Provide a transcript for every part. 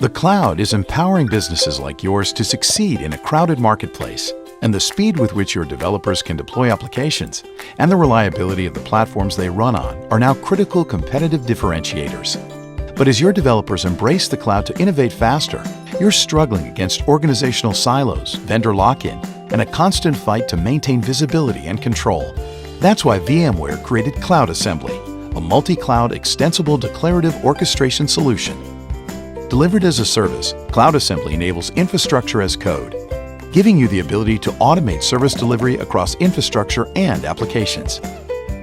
The cloud is empowering businesses like yours to succeed in a crowded marketplace, and the speed with which your developers can deploy applications and the reliability of the platforms they run on are now critical competitive differentiators. But as your developers embrace the cloud to innovate faster, you're struggling against organizational silos, vendor lock-in, and a constant fight to maintain visibility and control. That's why VMware created Cloud Assembly, a multi-cloud extensible declarative orchestration solution. Delivered as a service, Cloud Assembly enables infrastructure as code, giving you the ability to automate service delivery across infrastructure and applications.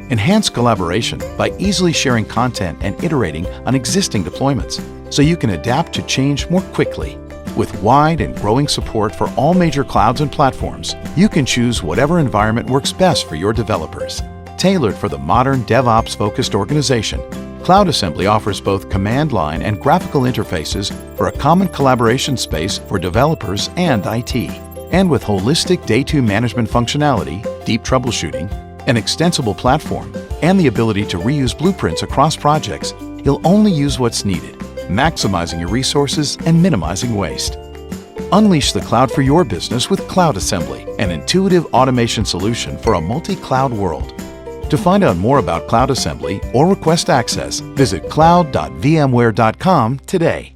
Enhance collaboration by easily sharing content and iterating on existing deployments, so you can adapt to change more quickly. With wide and growing support for all major clouds and platforms, you can choose whatever environment works best for your developers. Tailored for the modern DevOps-focused organization, Cloud Assembly offers both command line and graphical interfaces for a common collaboration space for developers and IT. And with holistic Day 2 management functionality, deep troubleshooting, an extensible platform, and the ability to reuse blueprints across projects, you'll only use what's needed, maximizing your resources and minimizing waste. Unleash the cloud for your business with Cloud Assembly, an intuitive automation solution for a multi-cloud world. To find out more about Cloud Assembly or request access, visit cloud.vmware.com today.